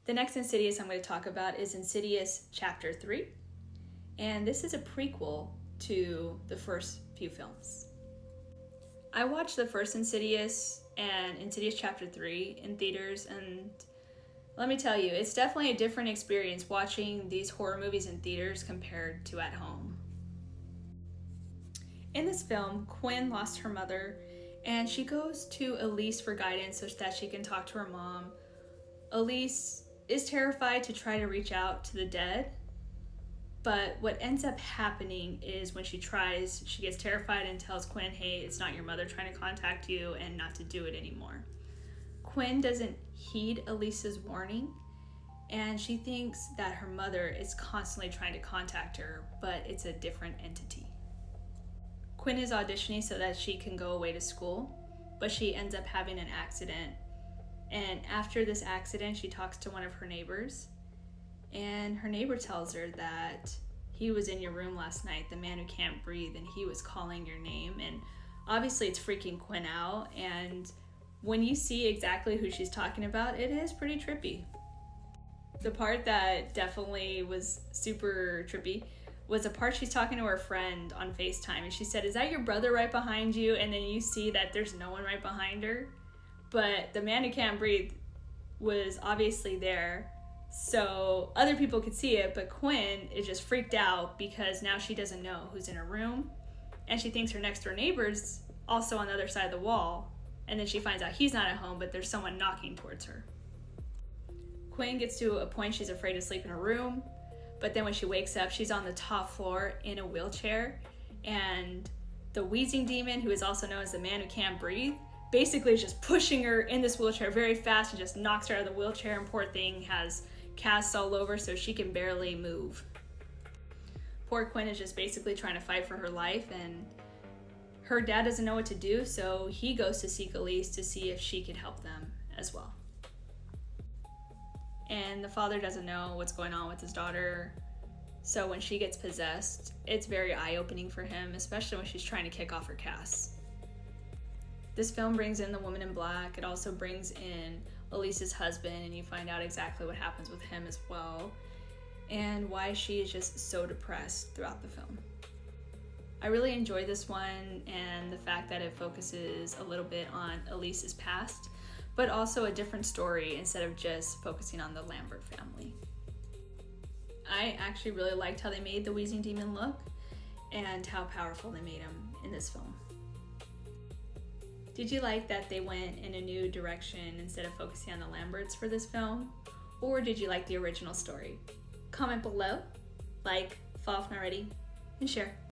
The next Insidious I'm going to talk about is Insidious Chapter 3, and this is a prequel to the first few films. I watched the first Insidious and Insidious Chapter 3 in theaters, and let me tell you, it's definitely a different experience watching these horror movies in theaters compared to at home. In this film, Quinn lost her mother, and she goes to Elise for guidance so that she can talk to her mom. Elise is terrified to try to reach out to the dead, but what ends up happening is when she tries, she gets terrified and tells Quinn, hey, it's not your mother trying to contact you, and not to do it anymore. Quinn doesn't heed Elise's warning, and she thinks that her mother is constantly trying to contact her, but it's a different entity. Quinn is auditioning so that she can go away to school, but she ends up having an accident. And after this accident, she talks to one of her neighbors, and her neighbor tells her that he was in your room last night, the man who can't breathe, and he was calling your name. And obviously it's freaking Quinn out, and when you see exactly who she's talking about, it is pretty trippy. The part that definitely was super trippy was a part she's talking to her friend on FaceTime, and she said, is that your brother right behind you? And then you see that there's no one right behind her, but the man who can't breathe was obviously there, so other people could see it, but Quinn is just freaked out because now she doesn't know who's in her room, and she thinks her next door neighbor's also on the other side of the wall, and then she finds out he's not at home, but there's someone knocking towards her. Quinn gets to a point she's afraid to sleep in her room, but then when she wakes up, she's on the top floor in a wheelchair, and the wheezing demon, who is also known as the man who can't breathe, basically is just pushing her in this wheelchair very fast and just knocks her out of the wheelchair, and poor thing has casts all over so she can barely move. Poor Quinn is just basically trying to fight for her life, and her dad doesn't know what to do, so he goes to seek Elise to see if she can help them as well. And the father doesn't know what's going on with his daughter, so when she gets possessed, it's very eye-opening for him, especially when she's trying to kick off her cast. This film brings in the woman in black. It also brings in Elise's husband, and you find out exactly what happens with him as well, and why she is just so depressed throughout the film. I really enjoyed this one, and the fact that it focuses a little bit on Elise's past, but also a different story instead of just focusing on the Lambert family. I actually really liked how they made the wheezing demon look and how powerful they made him in this film. Did you like that they went in a new direction instead of focusing on the Lamberts for this film? Or did you like the original story? Comment below, like, follow if not already, and share.